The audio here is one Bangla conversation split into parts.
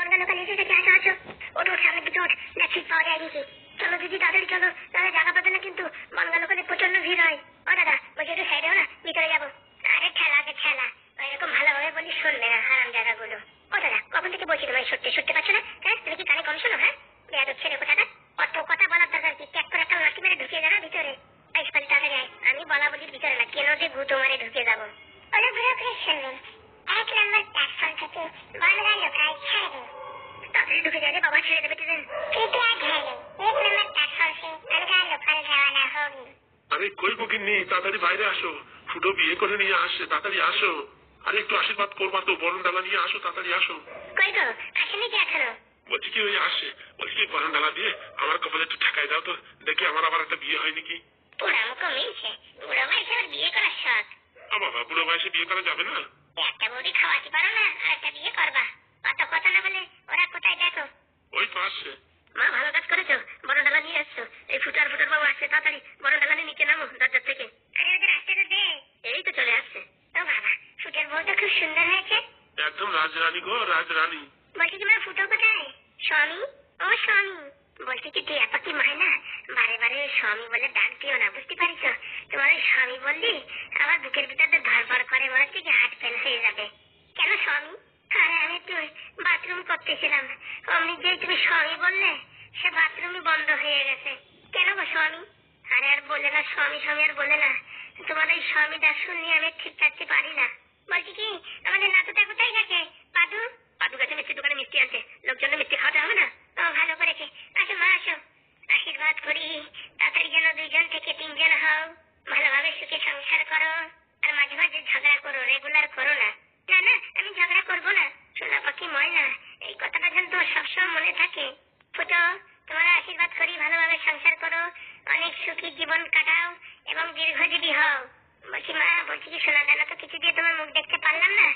বনগা লোকাল এসে গেছে, আসো আসো, ওঠ ওঠ, সামনের দিকে ওঠ, দেখ সিট পাওয়া যায় নাকি। চলো দিদি তাড়াতাড়ি চলো, তাহলে জায়গা পাবে না কিন্তু, বনগা লোকালে প্রচন্ড ভিড় হয়। ও দাদা বলছি একটু সাইডে হো না, ভিতরে যাবো। আরে ঠেলাকে ঠেলা, এরকম ভালোভাবে বলি শুনবে না হারাম জায়গাগুলো। ও দাদা কখন থেকে বলছি তোমায় শুনতে পাচ্ছ না? হ্যাঁ তুমি কি কানে কম শোনো? হ্যাঁ বেয়াদব ছেলে কোথাকার, অত কথা বলার দরকার কি? ট্যাক করে একটা লাঠি মেরে ঢুকিয়ে যাবে ভিতরে। আইসপালি তাড়াতাড়ি আয়, আমি বলা বলির ভিতরে না, কেন যে গুঁতো মারে ঢুকে যাবো। অনুগ্রহ করে শুনবেন, 1 নম্বর প্ল্যাটফর্ম থেকে বনগা লোকাল ছাড়বে। তাড়াতাড়ি ঢুকে যাবে বাবা, ছেড়ে দেবে ট্রেন। कृपया ध्यान दें, 1 नंबर प्लेटफॉर्म से बनगा लोकल रवाना होगी। আরে কই বুকিনি, তাড়াতাড়ি বাইরে আসো, ফুটো বিয়ে করে নিয়ে আসছে, তাড়াতাড়ি আসো। আরে একটু আশীর্বাদ করবা তো, বরণ ডালা নিয়ে আসো, তাড়াতাড়ি আসো। কই গো আসেনি কি এখনো? বলছি কি ওই আসছে, বলছি কি বরণ ডালা দিয়ে আমার কপালে একটু ঠেকাই দাও তো, দেখি আমার আবার একটা বিয়ে হয় নাকি। পোড়ামুখো মিলছে, বুড়ো বয়সে আবার বিয়ে করার শখ। বাবা বুড়ো বয়সে বিয়ে করা যাবে না? একটা বৌদি খাওয়াতে পারো না আর একটা বিয়ে করবা? অত কথা না বলে ওরা কোথায় দেখো। ওই তো আসছে। মা ভালো কাজ করেছো, বড় ডালা নিয়ে আসছো। এই ফুটার বাবু আসছে, তাড়াতাড়ি বড় ডালা নিয়ে নিচে নামো দরজার থেকে। আরে ওদের আসতে তো দে। এই তো চলে আসছে। ও বাবা ফুটার বউটা খুব সুন্দর হয়েছে। একদম রাজরানী গো, রাজরানী। বলছি কি মা ফুটো কোথায়? স্বামী, ও স্বামী। বলছি কি তুই এত কি মায়না, বারে বারে স্বামী বলে ডাক দিও না, বুঝতে পারিস? তোমার ওই স্বামী বললি আমার বুকের ভিতরে ধরপড় করে, মনে হচ্ছে কি হার্ট ফেল হয়ে যাবে। কেন স্বামী? আরে আমি একটু বাথরুম করতেছিলাম, অমনি যেই তুমি স্বামী বললে সে বাথরুমই বন্ধ হয়ে গেছে। কেন গো স্বামী? আরে আর বলে না স্বামী স্বামী, আর বলে না। তোমার ওই স্বামী ডাক শুনলে আমি ঠিক থাকতে পারি না। বলছি কি আমাদের নাতুটা কোথায় গেছে? পাদু, পাদু গেছে মিষ্টি দোকানে মিষ্টি আনতে, লোকজনের মিষ্টি খাওয়াতে হবে না? ও ভালো করেছে, আসো মা আসো, আশীর্বাদ করি তাড়াতাড়ি যেন 2 জন থেকে 3 জন হও, ভালোভাবে সুখে সংসার করো, আর মাঝে মাঝে ঝগড়া করো, রেগুলার করো না। না না আমি ঝগড়া করবো না, সোনা পাখি ময়না, এই কথাটা যেন তোমার সবসময় মনে থাকে। ফুটো তোমার আশীর্বাদ করি, ভালোভাবে সংসার করো, অনেক সুখী জীবন কাটাও এবং দীর্ঘজীবী হও। বলছি মা, বলছি কি সোনা দানা তো কিছু দিয়ে তোমার মুখ দেখতে পারলাম না,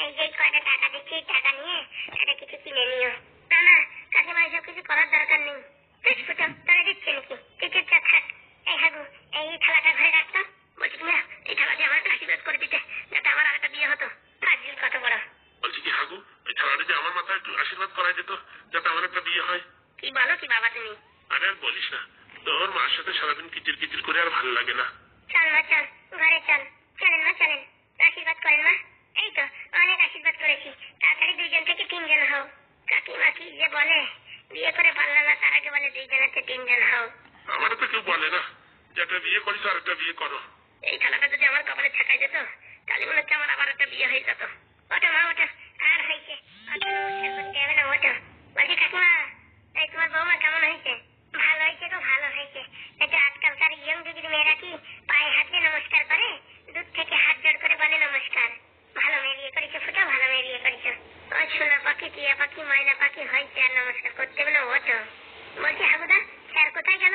এই যে কয়টা টাকা দিচ্ছি টাকা নিয়ে একটা কিছু কিনে নিও। না না কাকিমা এসব কিছু করার দরকার নেই। বেশ ফুটো তোরা দিচ্ছে নাকি? তুই চুপচাপ থাক। এই হাগু এই থালাটা ঘরে রাখতো। বলছি কি মা, এই থালা দিয়ে আমার আশীর্বাদ করে দিতে, যাতে আমার আরেকটা বিয়ে হতো। ফাজিল কত বড়। বলছি কি হাগু, ওই থালাটা যে আমার মাথায় একটু আশীর্বাদ করাই যেত, যাতে আমার একটা বিয়ে হয়। কি বলো কি বাবা তুমি? আরে আর বলিস না, তোর মার সাথে সারাদিন কিচির কিচির করে আর ভালো লাগে না। চল মা চল, ঘরে চল। চলেন মা চলেন, আশীর্বাদ করেন মা। এই তো অনেক আশীর্বাদ করেছি, তাড়াতাড়ি 2 জন থেকে 3 জন হও। কাকিমা কি যে বলে, বিয়ে করে পারলাম না তার আগে বলে 2 জনের 3 জন হও। আমার তো কেউ বলে না যে একটা বিয়ে করিস আর একটা বিয়ে করো। এই থালাটা যদি আমার কপালে ঠেকাই যেত, তাহলে মনে হচ্ছে আমার আবার একটা বিয়ে হয়ে যেত। ওটা মা ওটা, আর হয়েছে, অত নমস্কার করতে হবে না, ওটা। বলছি কাকিমা, এই তোমার বৌমা কেমন হয়েছে? ভালো হয়েছে গো, ভালো হয়েছে। এই যে আজকালকার ইয়ং যুগের মেয়েরা কি পায়ে হাত দিয়ে নমস্কার করে, দূর থেকে হাত জোড় করে বলে নমস্কার। ভালো মেয়ে বিয়ে করেছো ফুটো, ভালো মেয়ে বিয়ে করেছো। ও সোনা পাখি, টিয়া পাখি, ময়না পাখি হয়েছে, আর নমস্কার করতে হবে না, ওটো। বলছি হাগুদা, স্যার কোথায় গেল?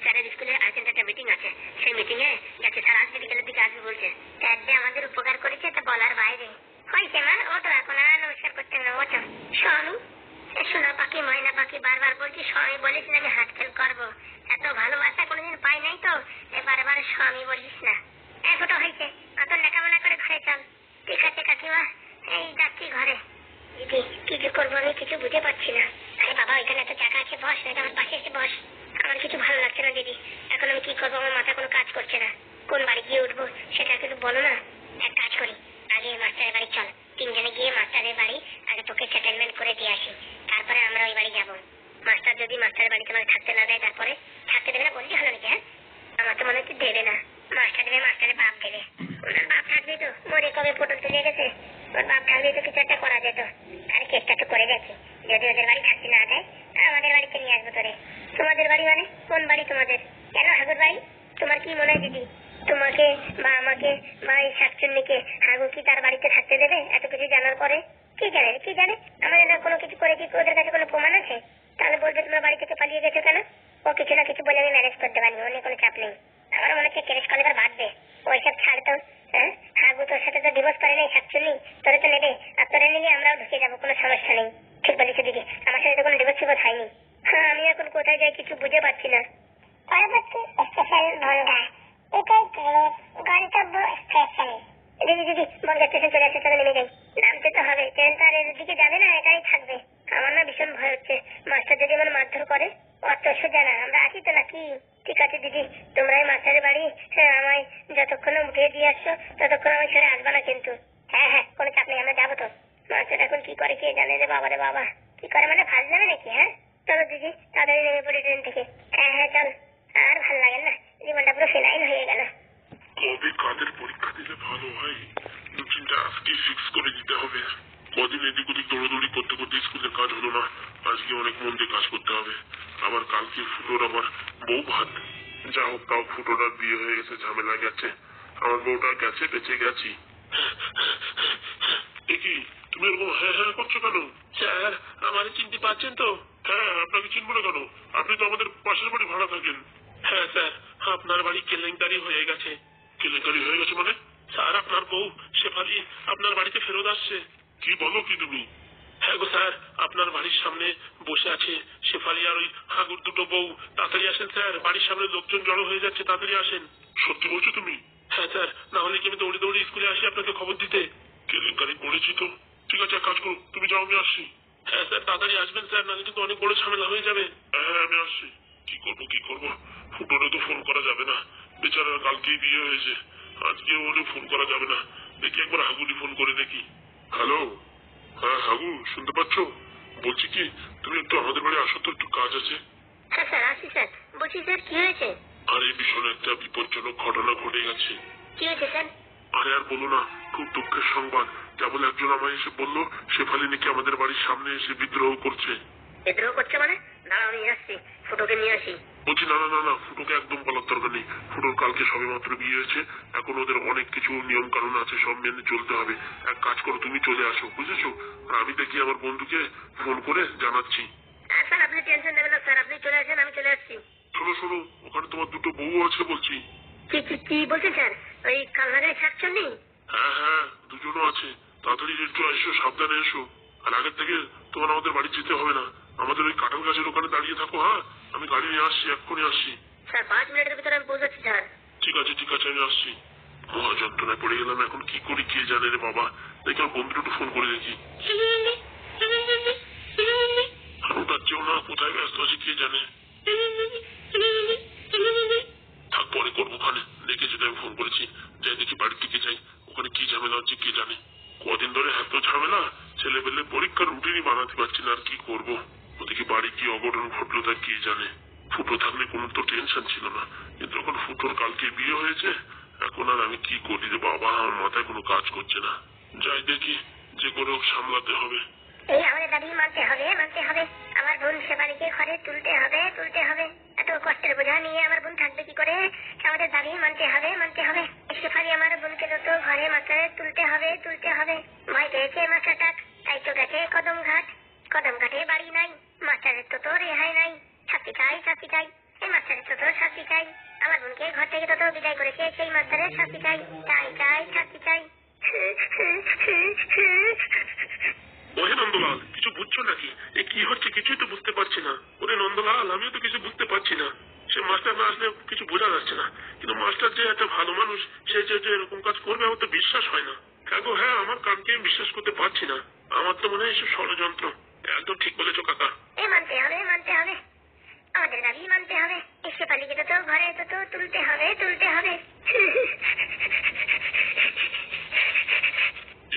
স্যারের স্কুলে আর্জেন্ট একটা মিটিং আছে, সেই মিটিং এ গেছে। স্যার আজকে বিকেলের দিকে আসবে বলছে। স্যার যে আমাদের উপকার করেছে তা বলার বাইরে। হয়েছে মা, ওটো, এখন আর নমস্কার করতে হবে না, ওটো। স্বামী, সোনা পাখি ময়না পাখি, বারবার বলছি স্বামী বলিস না, আমি হাত ফেল করবো। এত ভালোবাসা কোনোদিন পাই নাই তো, বারবার স্বামী বলিস না। ফুটো হয়েছে, অত লেখাপড়া করে ঘরে চল। ঠিক আছে কাকিমা, এই যাচ্ছি ঘরে। দিদি কি যে করবো আমি কিছু বুঝে পাচ্ছি না। আরে বাবা ওইখানে এত টাকা আছে, বস, না আমার পাশে এসে বস। আমার কিছু ভালো লাগছে না দিদি, এখন আমি কি করবো, আমার মাথা কোনো কাজ করছে না। কোন বাড়ি গিয়ে উঠবো সেটা কিন্তু বলো না। এক কাজ করি, আগে মাস্টারের বাড়ি চল, 3 জনে গিয়ে মাস্টারের বাড়ি আগে তোকে সেটেলমেন্ট করে দিয়ে আসি, তারপরে আমরা ওই বাড়ি যাবো। মাস্টার যদি মাস্টারের বাড়িতে আমাকে থাকতে না দেয়, তারপরে থাকতে দেবে না বললি হলো নাকি? হ্যাঁ আমার তো মনে হচ্ছে দেবে না। মাস্টার দেবে, মাস্টারের বাপ দেবে। ওনার বাপ থাকবে তো, মরে কবে পটল তুলে গেছে, ওর বাপ থাকলে তো কিছু একটা করা যেত। আর চেষ্টা তো করে দেখি, যদি ওদের বাড়ি থাকতে না দেয় আমাদের বাড়িতে নিয়ে আসবো তোরে। তোমাদের বাড়ি মানে কোন বাড়ি তোমাদের? কেন হাগুর বাড়ি? তোমার কি মনে হয় দিদি, তোমাকে বা আমাকে বা এই শাকচুন্নিকে হাগু কি তার বাড়িতে থাকতে দেবে এত কিছু জানার পরে? কি জানে কি জানে, আমাদের না কোনো কিছু করে কি ওদের কাছে কোনো প্রমাণ আছে? তাহলে বলবে তোমার বাড়ি থেকে পালিয়ে গেছো কেন? ও কিছু না কিছু বলে আমি ম্যানেজ করতে পারবো, অন্য কোনো চাপ নেই। আমার মনে হচ্ছে কেরেশ কলেবার বাঁধবে, ওইসব ছাড় তো। হ্যাঁ হাগু তোর সাথে তো ডিভোর্স করে নেই, শাকচুন্নি তোরে তো নেবে, আর তোরে নিলে আমরাও ঢুকে যাবো, কোনো সমস্যা নেই। ঠিক বলেছো দিদি, আমার সাথে তো কোনো ডিভোর্স টিভোর্স হয়নি। হ্যাঁ আমি এখন কোথায় যাই কিছু বুঝে পাচ্ছি না। পরবর্তী স্টেশন বনগা, এটাই ট্রেনের গন্তব্য স্টেশন। দিদি দিদি বনগা স্টেশন চলে আসছে, চলে নেমে যাই। নামতে তো হবে, ট্রেন তো আর এর দিকে যাবে না, এটাই থাকবে। আমার না সোজা না, আমরা আছি তো নাকি? ঠিক আছে দিদি, তোমরা এই মাস্টারের বাড়ি আমায় যতক্ষণ উঠিয়ে দিয়ে আসছো ততক্ষণ আমি ছেড়ে আসবা না কিন্তু। হ্যাঁ হ্যাঁ, কোনো চাপ নেই, আমরা যাবো তো। মাস্টার এখন কি করে কে জানে রে বাবা রে বাবা। কি করে মানে ফাঁস যাবে নাকি? হ্যাঁ চলো দিদি, তাড়াতাড়ি নেমে পড়ি ট্রেন থেকে। হ্যাঁ হ্যাঁ চল, আর ভালো লাগে না, জীবনটা পুরো ফেনাইল হয়ে গেল। কবে কাদের পরীক্ষা দিলে ভালো হয়, রুটিনটা আজকে ফিক্স করে দিতে হবে। কদিন এদিক ওদিক দৌড়দৌড়ি করতে করতে স্কুলে কাজ হলো না, আজকে অনেক মন দিয়ে কাজ করতে হবে। আবার কালকে ফুটোর আমার বউ ভাত। যা হোক তাও ফুটোটার বিয়ে হয়ে গেছে, ঝামেলা গেছে, আমার বউটা গেছে, বেঁচে গেছি। কি তুমি এরকম হ্যাঁ হ্যাঁ করছো কেন? স্যার আমাকে চিনতে পারছেন তো? হ্যাঁ, আপনাকে চিনবো না কেন? আপনি তো আমাদের পাশের বাড়ি ভাড়া থাকেন। হ্যাঁ স্যার, আপনার বাড়ি কেলেঙ্কারি হয়ে গেছে। কেলেঙ্কারি হয়ে গেছে মানে? স্যার আপনার বউ শেফালি আপনার বাড়িতে ফেরত আসছে। কি বলো কি তুমি? হ্যাঁ গো স্যার, আপনার বাড়ির সামনে বসে আছে শেফালি আর ওই হাগুর দুটো বউ। তাড়াতাড়ি আসেন স্যার, বাড়ির সামনে লোকজন জড়ো হয়ে যাচ্ছে, তাড়াতাড়ি আসেন। সত্যি বলছো তুমি? হ্যাঁ স্যার, না হলে কি আমি দৌড়ে দৌড়ে স্কুলে আসি আপনাকে খবর দিতে। কেলেঙ্কারি পড়েছি তো। ঠিক আছে, এক কাজ করো, তুমি যাও, আমি আসছি। হ্যাঁ স্যার, তাড়াতাড়ি আসবেন স্যার, নাহলে কিন্তু অনেক বড় ঝামেলা হয়ে যাবে। হ্যাঁ আমি আসছি। কি করবো ফুটোরে তো ফোন করা যাবে না, বেচারার কালকেই বিয়ে হয়েছে, আজকে ওরে ফোন করা যাবে না। দেখি একবার হাগুলি ফোন করে দেখি। হ্যালো, হ্যাঁ হাগু, শুনতে পাচ্ছ? বলছি কি, তুমি একটু আমাদের বাড়ি আসো তো, একটু কাজ আছে। হ্যাঁ স্যার আসি স্যার। বলছি স্যার কি হয়েছে? আর এই ভীষণ একটা বিপজ্জনক ঘটনা ঘটে গেছে। কি হয়েছে স্যার? আরে আর বলো না, খুব দুঃখের সংবাদ। কেবল একজন আমায় এসে বললো শেফালি নাকি আমাদের বাড়ির সামনে এসে বিদ্রোহ করছে। বিদ্রোহ করছে মানে? দাঁড়াও আমি আসছি, ফুটোকে নিয়ে আসি। বলছি না না না না, ফুটোকে একদম বলার দরকার নেই। ফুটোর কালকে সবে মাত্র বিয়ে হয়েছে, এখন ওদের অনেক কিছু নিয়ম কানুন আছে, সব মেনে চলতে হবে। এক কাজ করো, তুমি চলে আসো, বুঝেছো? আর আমি দেখি আমার বন্ধুকে ফোন করে জানাচ্ছি। স্যার আপনি টেনশন নেবেন না স্যার, আপনি চলে আসেন, আমি চলে আসছি। শোনো, ওখানে তোমার দুটো বউ আছে বলছি। কি কি কি বলছেন স্যার? ওই কালনাগায় শাকচন্নি? হ্যাঁ, দুজনও আছে। তাড়াতাড়ি একটু এসো, সাবধানে এসো। আর আগের থেকে তোমার আমাদের বাড়ি যেতে হবে না, আমাদের ওই কাঁঠাল গাছের ওখানে দাঁড়িয়ে থাকো। হ্যাঁ, আমি গাড়ি নিয়ে আসছি, এক্ষুনি আসছি। স্যার 5 মিনিটের ভিতরে আমি পৌঁছাচ্ছি স্যার। ঠিক আছে, আমি আসছি। মহা যন্ত্রণায় পড়ে গেলাম, এখন কি করি কে জানে রে বাবা। দেখি আমার বন্ধুর একটু ফোন করে দেখি। উঠাচ্ছেও না, কোথায় ব্যস্ত আছে কে জানে। থাক, পরে করবো, ওখানে দেখেছি আমি ফোন করেছি। যাই দেখি বাড়ির দিকে যাই, ওখানে কি ঝামেলা হচ্ছে কে জানে। কদিন ধরে এত ঝামেলা, ছেলে পেলে পরীক্ষার রুটিনই বানাতে পারছি না, আর কি করবো। ওদিকে বাড়ি কি অঘটন ঘটলো তা কে জানে। ফুটো থাকলে কোনো তো টেনশন ছিল না, কিন্তু এখন ফুটোর কালকে বিয়ে হয়েছে, এখন আর আমি কি করি রে বাবা, আমার মাথায় কোনো কাজ করছে না। যাই দেখি, যে করে হোক সামলাতে হবে। এই আমাদের দাবি মানতে হবে, মানতে হবে। আমার বোন শেফালিকে ঘরে তুলতে হবে, তুলতে হবে। এত কষ্টের বোঝা নিয়ে আমার বোন থাকবে কি করে? আমাদের দাবি মানতে হবে, মানতে হবে। শেফালি আমার বোনকে তো ঘরে মাস্টারে তুলতে হবে, তুলতে হবে। ভয় পেয়েছে মাস্টারটা, তাই তো গেছে কদমঘাট। কদমঘাটে বাড়ি নাই, মাস্টারের তো রেহাই নাই। শাস্তি চাই, শাস্তি চাই, এই মাস্টারের তো শাস্তি চাই। আমার বোনকে ঘর থেকে তো বিদায় করেছে, সেই মাস্টারের শাস্তি চাই, চাই শাস্তি চাই। ওহে নন্দলাল, কিছু বুঝছো নাকি? এ কি হচ্ছে কিছুই তো বুঝতে পারছি না। ওরে নন্দলাল, আমিও তো কিছু বুঝতে পারছি না। সে মাস্টার না আসলে কিছু বোঝা যাচ্ছে না, কিন্তু মাস্টার যে একটা ভালো মানুষ, সে যে এরকম কাজ করবে আমার তো বিশ্বাস হয় না। হ্যাঁ, আমার কানকে বিশ্বাস করতে পারছি না। আমার তো মনে হয় এসব ষড়যন্ত্র। একদম ঠিক বলেছো কাকা। মানতে হবে, মানতে হবে। আমাদের দাবি মানতে হবে। শেফালিকে তো ঘরে তো তুলতে হবে, তুলতে হবে।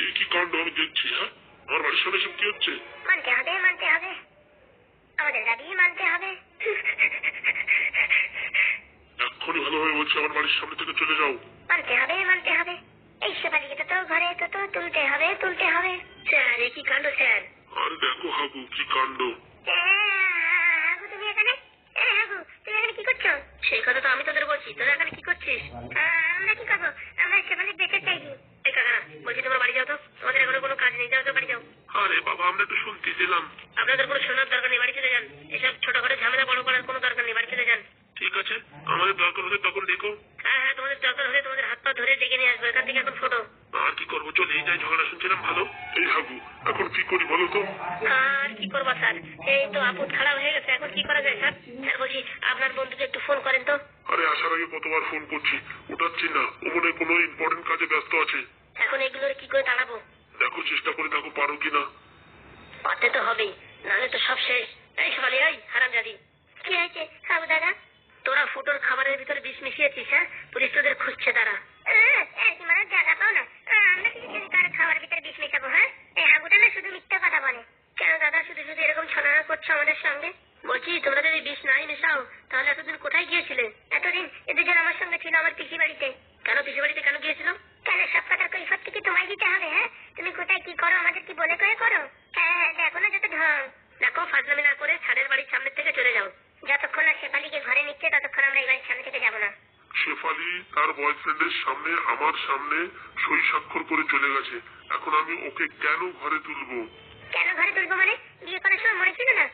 এই কি কাণ্ড আমি দেখছি। হ্যাঁ, আমার বাড়ির সামনে সব কি হচ্ছে? মানতে হবে, মানতে হবে। আমাদের দাবি মানতে হবে। এক্ষুনি ভালোভাবে বলছি, আমার বাড়ির সামনে থেকে চলে যাও। মানতে হবে, মানতে হবে। এই শেফালিকে তো ঘরে তো তুলতে হবে, তুলতে হবে। স্যার এ কি কাণ্ড স্যার? আর দেখো হাগু, কি কাণ্ড। হাগু তুমি এখানে? হাগু তুমি এখানে কি করছো? সেই কথা তো আমি তোদের বলছি, তোরা এখানে কি করছিস? আমরা কি করবো? আমরা শেফালি বেঁচে চাইছি। এই কাকা বলছি তোমরা বাড়ি যাও তো, তোমাদের এখনো কোনো কাজ নেই, যাও তো বাড়ি যাও। আরে বাবা, আমরা তো শুনতে দিলাম। আপনাদের কোনো শোনার দরকার নেই, বাড়ি চলে যান। এসব ছোটখাটো ঝামেলা বড় করার কোনো দরকার নেই, বাড়ি চলে যান। ঠিক আছে, আমাদের দরকার হলে তখন দেখো। হ্যাঁ, তোমাদের দরকার হলে তোমাদের হাত পা ধরে ডেকে নিয়ে আসবো। এখান থেকে এখন ফটো। আর কি করবো, চলে যাই, ঝগড়া শুনছিলাম ভালো। এই হাগু, এখন কি করি বলো তো? আর কি করবো স্যার, এই তো আপদ খারাপ হয়ে গেছে, এখন কি করা যায় স্যার? স্যার বলছি আপনার বন্ধুকে একটু ফোন করেন তো। আরে আসার আগে কতবার ফোন করছি, উঠাচ্ছি না। ও মনে হয় কোনো ইম্পর্টেন্ট কাজে ব্যস্ত আছে। এখন এগুলোর কি করে দাঁড়াবো? দেখো, চেষ্টা করে দেখো পারো কিনা। পারতে তো হবেই, নাহলে তো সব শেষ। এই শেফালি, এই হারামজাদি, কি হয়েছে হাবু দাদা? তোরা ফুটোর খাবারের ভিতরে বিষ মিশিয়েছিস, হ্যাঁ? পুলিশ তোদের খুঁজছে তারা। কি মানে জায়গা পাও না? আমরা কিছু জানি কার খাবার ভিতরে বিষ মেশাবো? হ্যাঁ, এই হাবুটা না শুধু মিথ্যা কথা বলে। কেন দাদা শুধু শুধু এরকম ছলনা করছো আমাদের সঙ্গে? বলছি তোমরা যদি বিষ নাই মেশাও তাহলে এতদিন কোথায় গিয়েছিলে? এতদিন এ দুজন আমার সঙ্গে ছিল আমার পিসি বাড়িতে। কেন পিসি বাড়িতে কেন গিয়েছিল? কেন সব কথার কৈফিয়ত কি তোমায় দিতে হবে? হ্যাঁ, তুমি কোথায় কি করো আমাদের কি বলে কয়ে করো? হ্যাঁ, দেখো না যত ঢং। দেখো ফাজলামি না করে ছাদের বাড়ির সামনে থেকে চলে যাও। যতক্ষণ না শেফালিকে ঘরে নিচ্ছে ততক্ষণ আমরা এই বাড়ির সামনে থেকে যাবো না। শেফালি তার বয়ফ্রেন্ডের সামনে আমার সামনে সই স্বাক্ষর করে চলে গেছে, এখন আমি ওকে কেন ঘরে তুলবো? কেন ঘরে তুলবো মানে? বিয়ে করার সময় মনে ছিল না?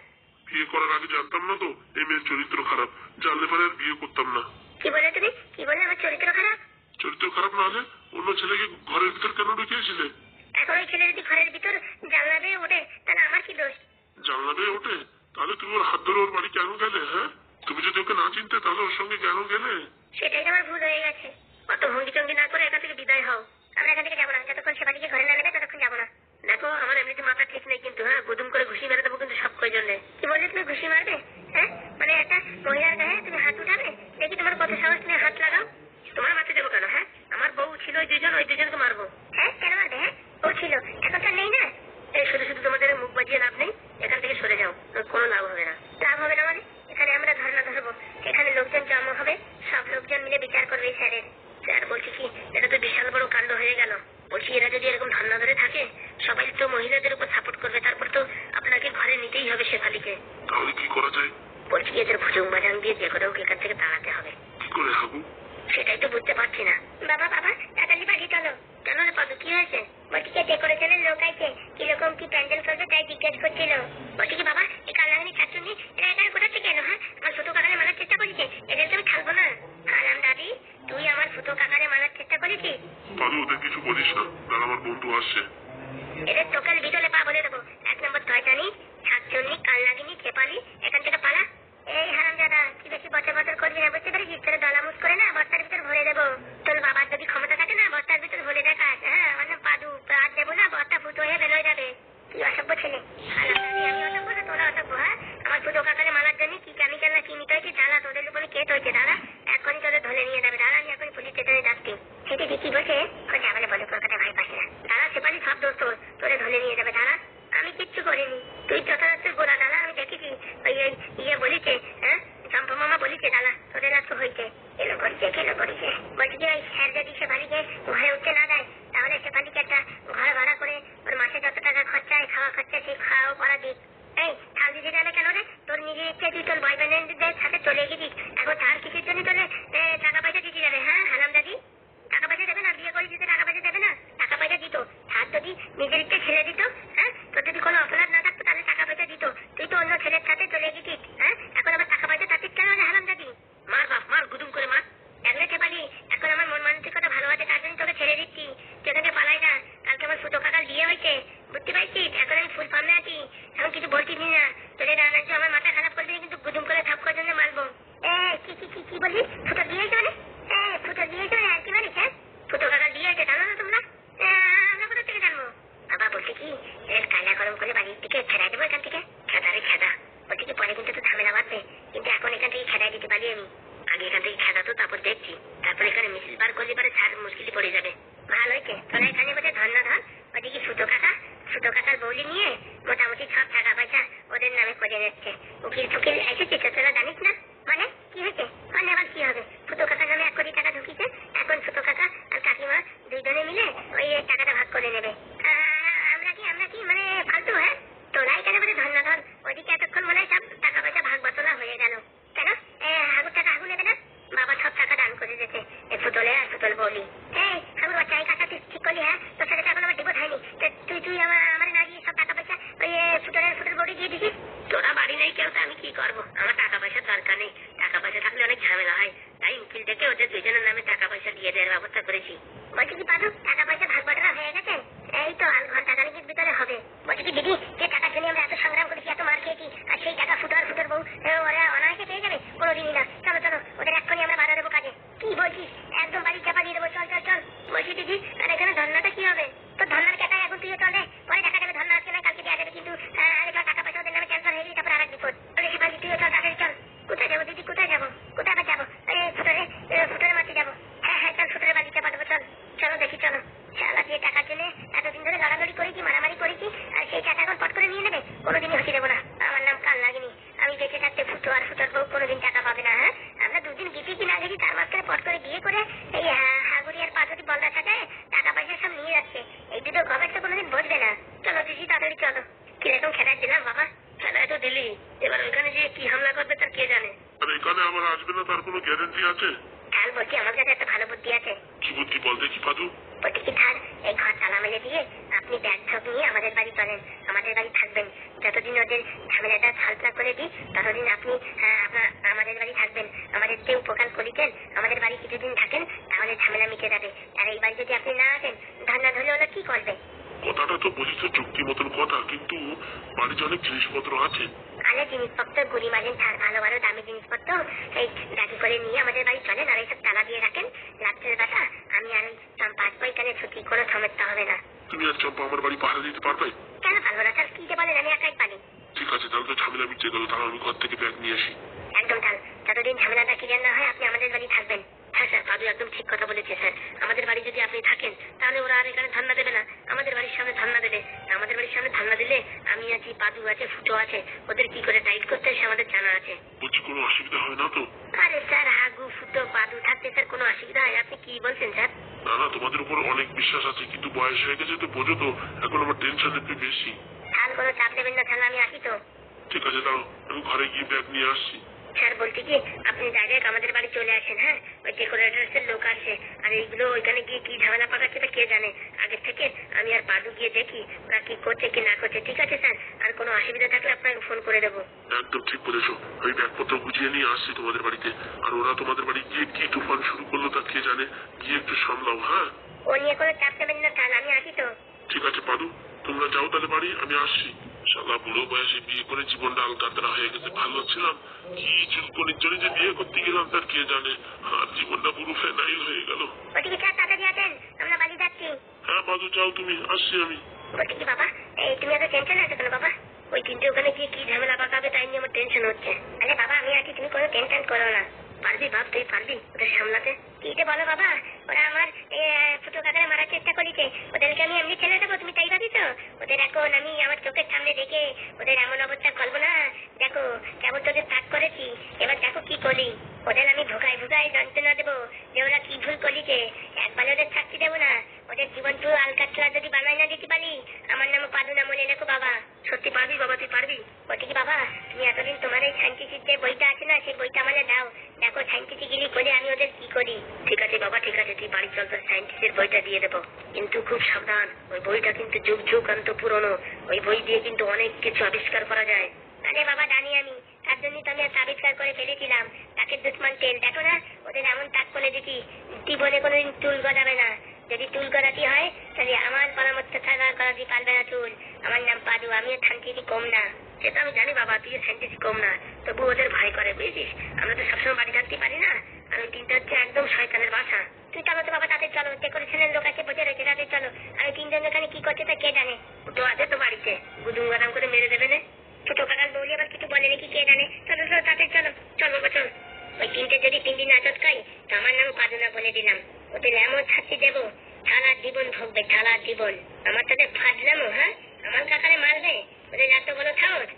বিয়ে করার আগে জানতাম না তো এই মেয়ের চরিত্র খারাপ, জানলে পরে আর বিয়ে করতাম না। কি বলে তুমি? কি বলে আমার চরিত্র খারাপ? চরিত্র খারাপ না হলে অন্য ছেলেকে ঘরের ভিতর কেন ঢুকিয়েছিলে? এখন ওই ছেলে যদি ঘরের ভিতর জানলা দিয়ে ওঠে তাহলে আমার কি দোষ? জানলা দিয়ে ওঠে? তাহলে তুমি ওর হাত ধরে ওর বাড়ি কেন গেলে? হ্যাঁ, তুমি যদি ওকে না চিনতে তাহলে ওর সঙ্গে কেন গেলে? সেটাই তো আমার ভুল হয়ে গেছে। অত ভঙ্গি চঙ্গি না করে এখান থেকে বিদায় হও। আমরা এখান থেকে যাবো না, যতক্ষণ শেফালিকে ঘরে না নেবে ততক্ষণ যাবো না। দেখো আমার এমনিতে মাথা ঠিক নেই কিন্তু, হ্যাঁ? গুদুম করে ঘুষি মেরে দেবো কিন্তু সব কয়জনে। কি বললে তুমি ঘুষি মারবে? হ্যাঁ, মানে একটা মহিলার গায়ে তুমি হাত উঠাবে? দেখি তোমার কত সাহস, তুমি হাত লাগাও। তোমার মারতে দেবো কেন? হ্যাঁ, আমার বউ ছিল ওই দুজনকে মারবো। হ্যাঁ, কেন মারবে? হ্যাঁ, ও ছিল, এখন তো আর নেই না। এই শুধু শুধু তোমাদের মুখ বাজিয়ে লাভ নেই, এখান থেকে সরে যাও, কোনো লাভ হবে না। লাভ হবে না মানে? এখানে আমরা ধর্ণা ধরবো, এখানে লোকজন জমা হবে, সব লোকজন মিলে বিচার করবে এই স্যারের। স্যার বলছি কি, এটা তো বিশাল বড় কাণ্ড হয়ে গেল। বলছি এরা যদি এরকম ধান্না ধরে থাকে সবাই তো মহিলাদের উপর সাপোর্ট করবে, তারপর তো আপনাকে ঘরে নিতেই হবে শেফালিকে। তাহলে কি করা যায়? বলছি এদের ভুজুং বাজাং দিয়ে যে করে ওকে এখান থেকে তাড়াতে হবে। কি করে হাবু? সেটাই তো বুঝতে পারছি না। বাবা বাবা তাড়াতাড়ি বাড়ি চলো। কেন রে পাদু, কি হয়েছে? বলছি কে ডেকোরেশনের লোক আছে, কিরকম কি প্যান্ডেল করবে তাই জিজ্ঞেস করছিল। বলছি কি বাবা এই কালাঙ্গি ছাত্রী এরা এখানে কোথা থেকে এলো? হ্যাঁ, আমার ছোট কাকারে মারার চেষ্টা করেছে, এদেরকে আমি ছাড়বো না। আরাম দাদি, তুই আমার ছোট কাকারে মারার চেষ্টা করেছিস? পারু ওদের কিছু বলিস না, তার আমার বন্ধু আসছে। এদের তোকের ভিতরে পা বলে দেবো। 1 নম্বর শয়তানি, ছাত্রী, কাল লাগিনি, চেপালি, এখান থেকে পালা। এই হারামজাদা, কি বেশি বছর বছর করবি না বুঝতে পেরেছিস? তোর দলামুজ করে না বস্তার ভিতর ভরে দেবো। তোর বাবার যদি ক্ষমতা থাকে না বস্তার ভিতর ভরে দেখাস। হ্যাঁ, আমার নাম পাদু, হাত দেবো না বস্তা ফুটো হয়ে বের হয়ে যাবে। কি অসভ্য ছেলে। হারামজাদি, আমি অসভ্য না তোরা অসভ্য? হ্যাঁ, আমার ছোট কাকারে মারার জন্য কি কেমিক্যাল না কি নিতে হয়েছে? দাঁড়া, তোদের উপরে কেস হয়েছে, দাঁড়া, এখনই তোদের ধরে নিয়ে যাবে। দাঁড়া, আমি এখনই পুলিশ স্টেশনে যাচ্ছি। সেটি কি বলছে? যা বলে বলে, কলকাতা ভাই পাস না। দাঁড়া, সেপালি সব দোষ তোর, তোরে ধরে নিয়ে যাবে। দাঁড়া, আমি কিচ্ছু করিনি, তুই যথাযথ গোড়া। দাঁড়া, আমি দেখেছি ওই ইয়ে বলেছে, হ্যাঁ, চম্পা মামা বলেছে, দাঁড়া তোদের আর তো হয়েছে। এলো করছে, খেলো করেছে। বলছি যে ওই স্যার যদি শেফালিকে ঘরে উঠতে না দেয় তাহলে শেফালিকে একটা ঘর ভাড়া করে ওর মাসে যত টাকা খরচা হয়, খাওয়া খরচা, সেই খাওয়া করা দিক। এই থাল দিতে গেলে কেন রে? তোর নিজের ইচ্ছে তুই তোর বয়ফ্রেন্ডদের সাথে চলে গেছিস, এখন তার কিছুর জন্য তোলে টাকা পয়সা দিতে যাবে? হ্যাঁ হারামজাদি, টাকা পয়সা দেবে না? বিয়ে করে দিতে টাকা পয়সা দেবে না? টাকা পয়সা দিত, আর যদি নিজের ইচ্ছে ছেড়ে দিত, হ্যাঁ, তোর যদি কোনো অপরাধ না থাকতো তাহলে টাকা পয়সা দিত। তুই তো অন্য ছেলের সাথে চলে গেছিস, হ্যাঁ, এখন আবার টাকা পয়সা চাচ্ছিস কেন রে হারামজাদি? মার বাপ মার, গুদুম করে মার। দেখলে চেপালি, এখন আমার মন মানসিকতা ভালো আছে তার জন্য তোকে ছেড়ে দিচ্ছি। তুই এখান থেকে পালাই না, কালকে আমার ছোট কাকার বিয়ে হয়েছে, বুঝতে পারছিস? এখন আমি ফুল ফার্মে আছি, এখন কিছু বলছিস না। তোদের রান্নার আমার মাথা খারাপ করবি কিন্তু গুদুম করে থাপ্পড়ের জন্য মারবো। কি বলি? ফুটো বিয়ে হয়েছে মানে? ফুটো বিয়ে হয়েছে মানে আর কি বলিস? হ্যাঁ, ফুটো কাকার বিয়ে হয়েছে জানো না তোমরা? আমরা কোথা থেকে জানবো? বাবা বলছে কি এর কায়লা গরম করে বাড়ির দিকে ছেড়াই দেবো এখান থেকে। খেদারে খেদা, বলছে কি পরে কিন্তু তো ঝামেলা বাঁধবে, কিন্তু এখন এখান থেকে খেদাই দিতে পারি আমি। আগে এখান থেকে খেদা তো, তারপর দেখছি। তারপর এখানে মিছিল বার করলে পারে ছাড় মুশকিলই পড়ে যাবে। ভালো হয়েছে, তোরা এখানে বোধ ধর্ণা ধর। ওদিকে ফুটো কাকার বৌলি নিয়ে মোটামুটি সব টাকা পয়সা ওদের নামে করে নিচ্ছে। উকিল ফুকিল এসেছে তো, তোরা জানিস না? মানে কি হয়েছে? মানে আবার কি হবে? ফুটো কাকার নামে 1 কোটি টাকা ঢুকিছে, এখন ফুটো কাকা আর কাকিমা দুইজনে মিলে ওই টাকাটা ভাগ করে নেবে। আমরা কি মানে ফালতু? হ্যাঁ, তোরা এখানে বোধ ধর্ণা ধর, ওদিকে এতক্ষণ মনে হয় সব টাকা পয়সা ভাগ বতলা হয়ে গেল। কেন হাগুর টাকা হাগু নেবে না? বাবা সব টাকা দান করে দিয়েছে ফুটলে আর ফুটল বলি। এই হাগুর বাচ্চা, এই কাজটা তুই ঠিক করলি? হ্যাঁ, তোর সাথে এখন আমার ডিভোর্স হয়নি, তুই আমার না দিয়ে সব টাকা পয়সা ওই ফুটল বডি দিয়ে দিছিস। তোরা বাড়ি নেই কেউ, তো আমি কি করবো? আমার টাকা পয়সার দরকার নেই, টাকা পয়সা থাকলে অনেক ঝামেলা হয়, তাই উকিল ডেকে ওদের দুজনের নামে টাকা পয়সা দিয়ে দেওয়ার ব্যবস্থা করেছি। বলছি কি পাদু, টাকা পয়সা ভাগ বাটোয়ারা হয়ে গেছে? এই তো আর ঘন্টা খানিকের ভিতরে হবে। বলছি কি দিদি, যে টাকার জন্য আমরা এত সংগ্রাম করেছি, এত মার খেয়েছি, আর সেই টাকা ফুটোর বউ ওরা অনায়াসে পেয়ে যাবে? কোনোদিনই না। চলো চলো, ওদের এক্ষুনি আমরা বাধা দেবো কাজে। কি বলছিস? একদম বাড়ি চাপা দিয়ে দেবো, চল চল চল। বলছি দিদি, আর এখানে ধর্নাটা কি হবে? তোর ধর্নার টাকায় এখন তুইও চলে, পরে দেখা যাবে ধর্না আজকে না কালকে দেওয়া যাবে, কিন্তু আগে চল, টাকা পয়সা ওদের নামে ক্যান্সেল হয়ে গেলে তারপর আর এক বিপদ। সেখানে তুইও চল, তাড়াতাড়ি চল। আসবে না তার কোনো গ্যারান্টি আছে? কাল বলছি আমার কাছে একটা ভালো বুদ্ধি আছে। কি বুদ্ধি বল দেখি পাদু। বলছি কি স্যার, এই ঘর তালা মেরে দিয়ে আপনি ব্যাগ ঠক নিয়ে আমাদের বাড়ি চলেন, আমাদের বাড়ি থাকবেন। যতদিন ওদের ঝামেলাটা সালটা করে দিই ততদিন আপনি আমাদের বাড়ি থাকবেন। আমাদের যে উপকার করিতেন আমাদের বাড়ি কিছুদিন থাকেন, তাহলে ঝামেলা মিটে যাবে। আর এই বাড়ি যদি আপনি না আসেন, ধর্না ধরলে ওরা কি করবে? কথাটা তো বুঝিস চুক্তি মতন কথা, কিন্তু বাড়িতে অনেক জিনিসপত্র আছে। আলে জিনিসপত্র গুড়ি মারেন স্যার, ভালো ভালো দামি জিনিসপত্র এই গাড়ি করে নিয়ে আমাদের বাড়ি চলেন, আর এইসব তালা দিয়ে রাখেন। রাত্রের বেলা আমি আর ওই চম্পা আসবো, এখানে ছুটি কোনো সমস্যা হবে না। তুমি আর চম্পা আমার বাড়ি পাহারা দিতে পারবে? কেন পারবো না স্যার, কি যে বলেন, আমি একাই পারি। ঠিক আছে, তাহলে তো ঝামেলা মিটে গেল। তাহলে আমি ঘর থেকে ব্যাগ নিয়ে আসি। একদম স্যার, যতদিন ঝামেলাটা ক্লিয়ার না হয় আপনি আমাদের বাড়ি থাকবেন। হ্যাঁ স্যার, পাদু একদম ঠিক কথা বলেছে স্যার। আমাদের বাড়ি যদি আপনি থাকেন তাহলে ওরা আর এখানে ধর্ণা দেবে না, আমাদের বাড়ির সামনে ধর্ণা দেবে। আমাদের বাড়ির সামনে ধর্ণা দিলে আমি আছি, পাদু আছে, ফুটো আছে, ওদের কি করে টাইট করতে হয় সে আমাদের জানা আছে। বলছি কোনো অসুবিধা হয় না তো? আরে স্যার, হাগু ফুটো পাদু থাকতে স্যার কোনো অসুবিধা হয়? আপনি কি বলছেন স্যার? না না, তোমাদের উপর অনেক বিশ্বাস আছে, কিন্তু বয়স হয়ে গেছে তো, বোঝো তো, এখন আমার টেনশন একটু বেশি। স্যার কোনো চাপ দেবেন না, তাহলে আমি আসি তো। ঠিক আছে, দাঁড়াও আমি ঘরে গিয়ে ব্যাগ নিয়ে আসছি। স্যার বলছি কি, আপনি ডাইরেক্ট আমাদের বাড়ি চলে আসেন। হ্যাঁ, ওই ডেকোরেটরসের লোক আসে, আর এইগুলো ওইখানে গিয়ে কি ঝামেলা পাকাচ্ছে তা কে জানে। আগের থেকে আমি আর পাদু গিয়ে দেখি ওরা কি করছে কি না করছে। ঠিক আছে স্যার, আর কোনো অসুবিধা থাকলে আপনাকে ফোন করে দেবো। একদম ঠিক বলেছো, আমি ব্যাগপত্র গুছিয়ে নিয়ে আসছি তোমাদের বাড়িতে। আর ওরা তোমাদের বাড়ি গিয়ে কি তুফান শুরু করলো তা কে জানে, গিয়ে একটু সামলাও। হ্যাঁ, ও নিয়ে কোনো চাপ নেবেন না স্যার, আমি আসি তো। ঠিক আছে পাদু, তোমরা যাও তাহলে বাড়ি, আমি আসছি। শালা বুড়ো বয়সে বিয়ে করে জীবনটা আলকাতরা হয়ে গেছে। ভালো ছিলাম, কি চুলকনির জন্য যে বিয়ে করতে গেলাম তার কে জানে, আর জীবনটা পুরো ফেনাইল হয়ে গেল। ওদিকে স্যার তাড়াতাড়ি আসেন, আমরা বাড়ি যাচ্ছি। হ্যাঁ পাদু, যাও তুমি, আসছি আমি। বলছি কি বাবা, এই তুমি এত টেনশন আছে কেন বাবা? ওই তিনটে ওখানে গিয়ে কি ঝামেলা পাকাবে তাই নিয়ে আমার টেনশন হচ্ছে। আরে বাবা আমি আছি, তুমি কোনো টেনশন করো না। পারবি বাপ, তুই পারবি ওদের সামলাতে? কি যে বলো বাবা, ওরা আমার ছোট কাকারে মারার চেষ্টা করেছে, ওদেরকে আমি এমনি ছেড়ে দেবো তুমি তাই ভাবিস? ওদের এখন আমি আমার চোখের সামনে দেখে ওদের এমন অবস্থা করবো না। দেখো কেমন তোদের তাক করেছি, এবার দেখো কি করি। ওদের আমি ভুগাই ভুগাই যন্ত্রণা দেবো যে ওরা কি ভুল করেছে। একবার ওদের শাস্তি দেবো না, ওদের জীবন পুরো আলকাতরা যদি বানাই না দিতে পারি। আমার নাম পাদু না, মনে রেখো বাবা। সত্যি পারবি বাবা, তুই পারবি? বলছি কি বাবা, তুমি এতদিন তোমার এই সাইন্টিফিক যে বইটা আছে না, সেই বইটা আমাদের দাও, দেখো সাইন্টিফিকলি করে আমি ওদের কি করি। ঠিক আছে বাবা, ঠিক আছে, তুই বাড়ি চল, তোর সাইন্টিফিকের বইটা দিয়ে দেবো। কিন্তু খুব সাবধান, ওই বইটা কিন্তু যুগ যুগান্ত পুরনো। ওই বই দিয়ে কিন্তু অনেক কিছু আবিষ্কার করা যায়। আরে বাবা জানি আমি, তার জন্যই তো আমি একটা আবিষ্কার করে ফেলেছিলাম, তাকে দুশ্মন তেল। দেখো না ওদের এমন তাক করে দিচ্ছি, জীবনে কোনোদিন চুল গজাবে না। যদি চুল গজাতি হয় তাহলে আমার পরামর্শ ছাড়া গজাতে পারবে না চুল। আমার নাম পাদু, আমিও সাইন্টিফিক কম না। সেটা আমি জানি বাবা, তুই সাইন্টিফিক কম না, তবু ওদের ভয় করে বুঝেছিস। আমরা তো সবসময় বাড়ি থাকতে পারি না, আর ওই তিনটা হচ্ছে একদম শয়তানের বাসা। তুই চলো তো বাবা, তাদের চলো, ডেকোরেশনের লোক আছে বসে রয়েছে, তাদের চলো। আর ওই তিনজন ওখানে কি করছে তা কে জানে। তো আছে তো বাড়িতে, গুদুম গাদাম করে মেরে দেবে না। ছোট কাকার বৌলি আবার কিছু বলে নাকি কে জানে। চলো চলো তাদের চলো, চলো বাবা চলো। ওই তিনটে যদি 3 দিন আটক খাই তো আমার নাম পাদু না বলে দিলাম। ওদের এমন শাস্তি দেবো, সারা জীবন ভোগবে, সারা জীবন। আমার তাদের ফাজলামো, হ্যাঁ আমার কাকারে মারবে, ওদের এত বড় সাহস।